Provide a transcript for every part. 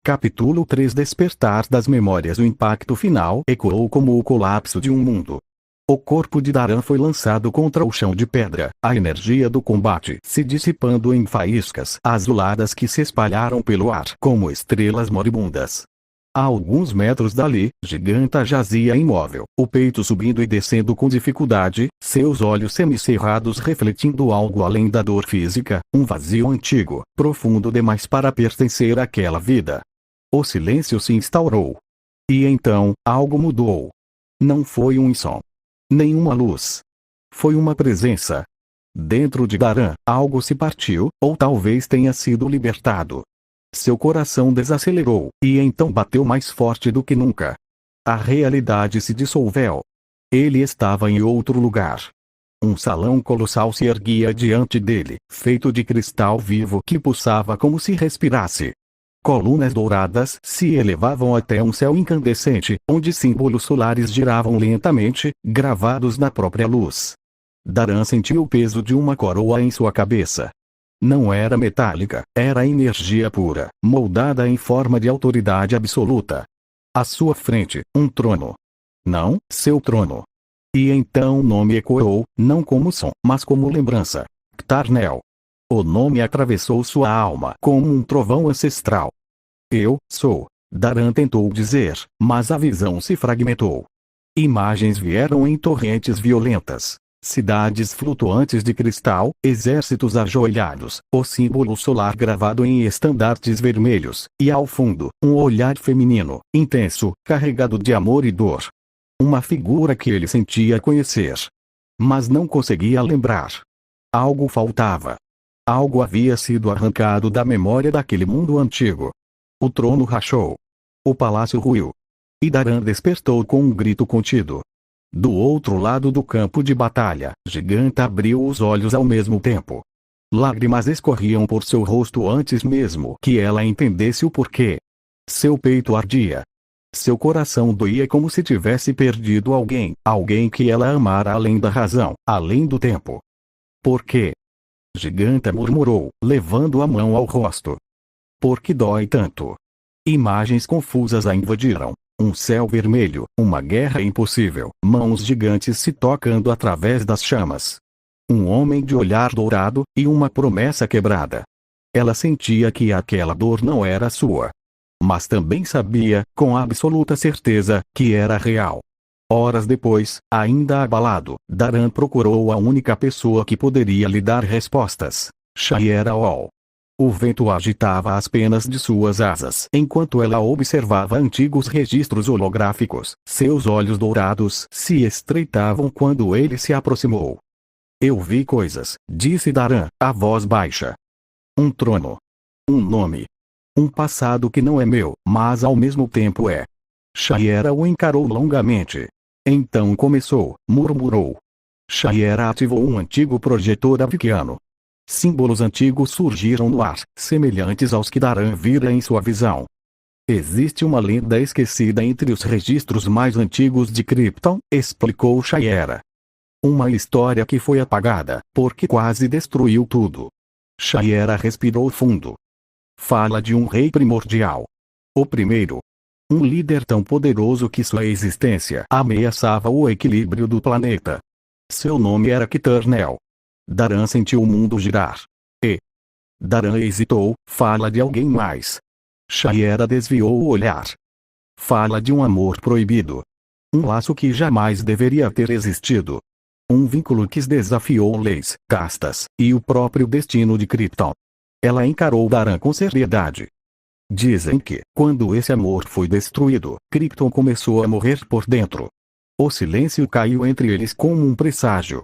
Capítulo 3 Despertar das memórias. O impacto final ecoou como o colapso de um mundo. O corpo de Daran foi lançado contra o chão de pedra, a energia do combate se dissipando em faíscas azuladas que se espalharam pelo ar como estrelas moribundas. A alguns metros dali, Giganta jazia imóvel, o peito subindo e descendo com dificuldade, seus olhos semicerrados refletindo algo além da dor física, um vazio antigo, profundo demais para pertencer àquela vida. O silêncio se instaurou. E então, algo mudou. Não foi um som. Nenhuma luz. Foi uma presença. Dentro de Daran, algo se partiu, ou talvez tenha sido libertado. Seu coração desacelerou, e então bateu mais forte do que nunca. A realidade se dissolveu. Ele estava em outro lugar. Um salão colossal se erguia diante dele, feito de cristal vivo que pulsava como se respirasse. Colunas douradas se elevavam até um céu incandescente, onde símbolos solares giravam lentamente, gravados na própria luz. Daran sentiu o peso de uma coroa em sua cabeça. Não era metálica, era energia pura, moldada em forma de autoridade absoluta. À sua frente, um trono. Não, seu trono. E então o nome ecoou, não como som, mas como lembrança. Ktarnel. O nome atravessou sua alma como um trovão ancestral. Eu sou. Daran tentou dizer, mas a visão se fragmentou. Imagens vieram em torrentes violentas. Cidades flutuantes de cristal, exércitos ajoelhados, o símbolo solar gravado em estandartes vermelhos, e ao fundo, um olhar feminino, intenso, carregado de amor e dor. Uma figura que ele sentia conhecer. Mas não conseguia lembrar. Algo faltava. Algo havia sido arrancado da memória daquele mundo antigo. O trono rachou. O palácio ruiu. E Daran despertou com um grito contido. Do outro lado do campo de batalha, Giganta abriu os olhos ao mesmo tempo. Lágrimas escorriam por seu rosto antes mesmo que ela entendesse o porquê. Seu peito ardia. Seu coração doía como se tivesse perdido alguém, alguém que ela amara além da razão, além do tempo. Por quê? Giganta murmurou, levando a mão ao rosto. Por que dói tanto? Imagens confusas a invadiram. Um céu vermelho, uma guerra impossível, mãos gigantes se tocando através das chamas. Um homem de olhar dourado, e uma promessa quebrada. Ela sentia que aquela dor não era sua. Mas também sabia, com absoluta certeza, que era real. Horas depois, ainda abalado, Daran procurou a única pessoa que poderia lhe dar respostas. Shayera-ol. O vento agitava as penas de suas asas enquanto ela observava antigos registros holográficos. Seus olhos dourados se estreitavam quando ele se aproximou. Eu vi coisas, disse Daran, a voz baixa. Um trono. Um nome. Um passado que não é meu, mas ao mesmo tempo é. Shayera o encarou longamente. Então começou, murmurou. Shayera ativou um antigo projetor aviquiano. Símbolos antigos surgiram no ar, semelhantes aos que Daran vira em sua visão. Existe uma lenda esquecida entre os registros mais antigos de Krypton, explicou Shayera. Uma história que foi apagada, porque quase destruiu tudo. Shayera respirou fundo. Fala de um rei primordial. O primeiro. Um líder tão poderoso que sua existência ameaçava o equilíbrio do planeta. Seu nome era Ktarnel. Daran sentiu o mundo girar. Daran hesitou, fala de alguém mais. Shayera desviou o olhar. Fala de um amor proibido. Um laço que jamais deveria ter existido. Um vínculo que desafiou leis, castas, e o próprio destino de Krypton. Ela encarou Daran com seriedade. Dizem que, quando esse amor foi destruído, Krypton começou a morrer por dentro. O silêncio caiu entre eles como um presságio.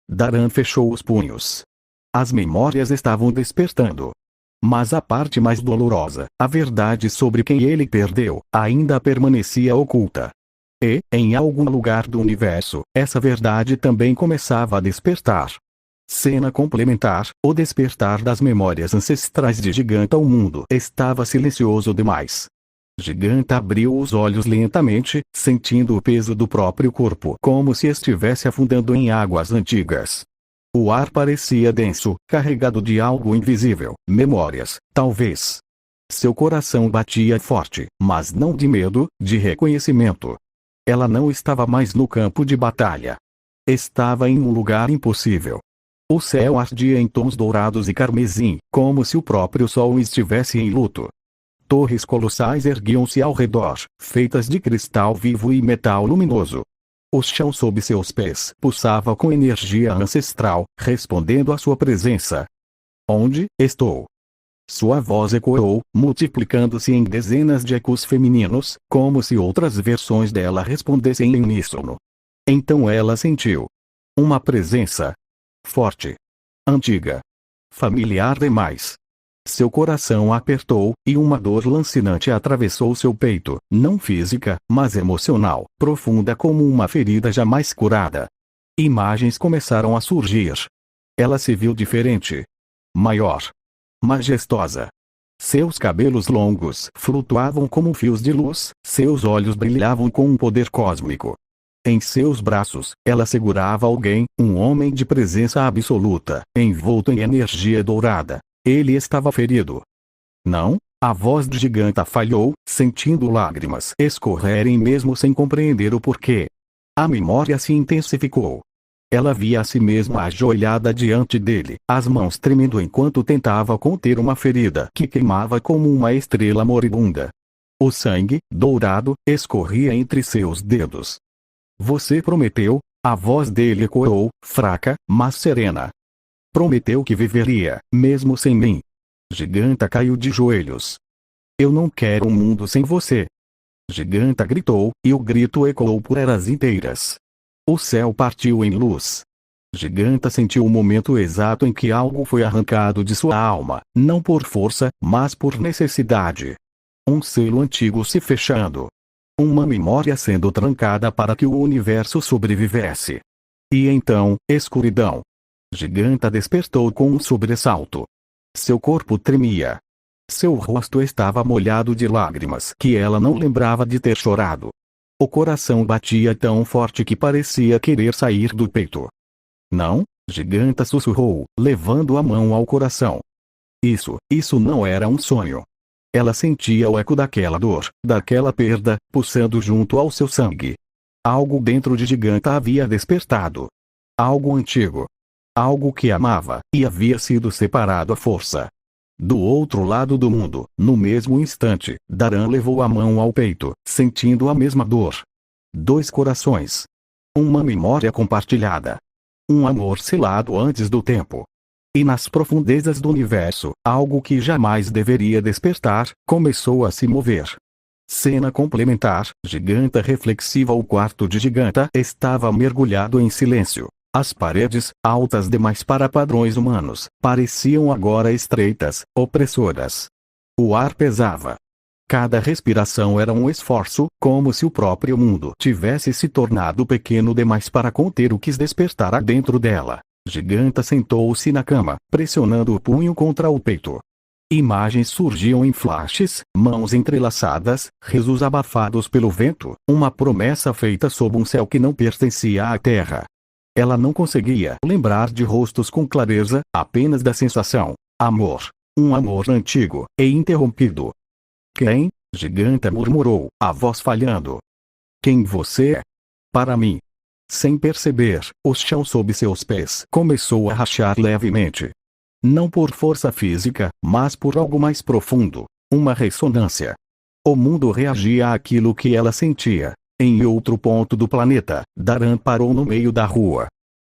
Daran fechou os punhos. As memórias estavam despertando. Mas a parte mais dolorosa, a verdade sobre quem ele perdeu, ainda permanecia oculta. E, em algum lugar do universo, essa verdade também começava a despertar. Cena complementar, o despertar das memórias ancestrais de Giganta. O mundo estava silencioso demais. Giganta abriu os olhos lentamente, sentindo o peso do próprio corpo como se estivesse afundando em águas antigas. O ar parecia denso, carregado de algo invisível, memórias, talvez. Seu coração batia forte, mas não de medo, de reconhecimento. Ela não estava mais no campo de batalha. Estava em um lugar impossível. O céu ardia em tons dourados e carmesim, como se o próprio sol estivesse em luto. Torres colossais erguiam-se ao redor, feitas de cristal vivo e metal luminoso. O chão sob seus pés pulsava com energia ancestral, respondendo à sua presença. Onde estou? Sua voz ecoou, multiplicando-se em dezenas de ecos femininos, como se outras versões dela respondessem em uníssono. Então ela sentiu uma presença forte, antiga, familiar demais. Seu coração apertou, e uma dor lancinante atravessou seu peito, não física, mas emocional, profunda como uma ferida jamais curada. Imagens começaram a surgir. Ela se viu diferente, maior, majestosa. Seus cabelos longos flutuavam como fios de luz, seus olhos brilhavam com um poder cósmico. Em seus braços, ela segurava alguém, um homem de presença absoluta, envolto em energia dourada. Ele estava ferido. Não? A voz do gigante falhou, sentindo lágrimas escorrerem mesmo sem compreender o porquê. A memória se intensificou. Ela via a si mesma ajoelhada diante dele, as mãos tremendo enquanto tentava conter uma ferida que queimava como uma estrela moribunda. O sangue, dourado, escorria entre seus dedos. Você prometeu? A voz dele ecoou, fraca, mas serena. Prometeu que viveria, mesmo sem mim. Giganta caiu de joelhos. Eu não quero um mundo sem você. Giganta gritou, e o grito ecoou por eras inteiras. O céu partiu em luz. Giganta sentiu o momento exato em que algo foi arrancado de sua alma, não por força, mas por necessidade. Um selo antigo se fechando. Uma memória sendo trancada para que o universo sobrevivesse. E então, escuridão. Giganta despertou com um sobressalto. Seu corpo tremia. Seu rosto estava molhado de lágrimas que ela não lembrava de ter chorado. O coração batia tão forte que parecia querer sair do peito. Não? Giganta sussurrou, levando a mão ao coração. Isso não era um sonho. Ela sentia o eco daquela dor, daquela perda, pulsando junto ao seu sangue. Algo dentro de Giganta havia despertado. Algo antigo. Algo que amava, e havia sido separado à força. Do outro lado do mundo, no mesmo instante, Daran levou a mão ao peito, sentindo a mesma dor. Dois corações. Uma memória compartilhada. Um amor selado antes do tempo. E nas profundezas do universo, algo que jamais deveria despertar, começou a se mover. Cena complementar, Giganta reflexiva. O quarto de Giganta estava mergulhado em silêncio. As paredes, altas demais para padrões humanos, pareciam agora estreitas, opressoras. O ar pesava. Cada respiração era um esforço, como se o próprio mundo tivesse se tornado pequeno demais para conter o que despertara dentro dela. Giganta sentou-se na cama, pressionando o punho contra o peito. Imagens surgiam em flashes, mãos entrelaçadas, risos abafados pelo vento, uma promessa feita sob um céu que não pertencia à terra. Ela não conseguia lembrar de rostos com clareza, apenas da sensação. Amor. Um amor antigo, e interrompido. Quem? Giganta murmurou, a voz falhando. Quem você é? Para mim. Sem perceber, o chão sob seus pés começou a rachar levemente. Não por força física, mas por algo mais profundo. Uma ressonância. O mundo reagia àquilo que ela sentia. Em outro ponto do planeta, Daran parou no meio da rua.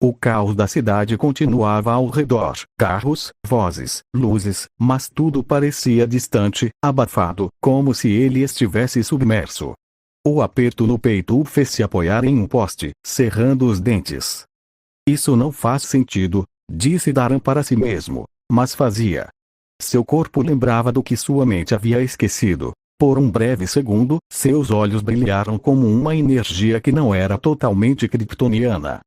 O caos da cidade continuava ao redor, carros, vozes, luzes, mas tudo parecia distante, abafado, como se ele estivesse submerso. O aperto no peito o fez se apoiar em um poste, cerrando os dentes. Isso não faz sentido, disse Daran para si mesmo, mas fazia. Seu corpo lembrava do que sua mente havia esquecido. Por um breve segundo, seus olhos brilharam como uma energia que não era totalmente kryptoniana.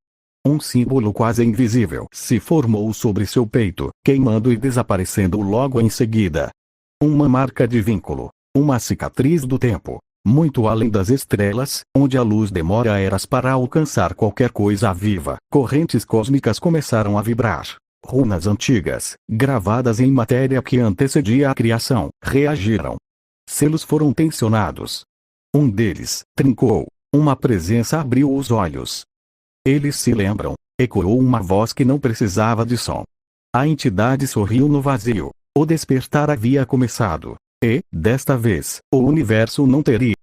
Um símbolo quase invisível se formou sobre seu peito, queimando e desaparecendo logo em seguida. Uma marca de vínculo. Uma cicatriz do tempo. Muito além das estrelas, onde a luz demora eras para alcançar qualquer coisa viva, correntes cósmicas começaram a vibrar. Runas antigas, gravadas em matéria que antecedia a criação, reagiram. Selos foram tensionados. Um deles trincou. Uma presença abriu os olhos. Eles se lembram. Ecoou uma voz que não precisava de som. A entidade sorriu no vazio. O despertar havia começado. E, desta vez, o universo não teria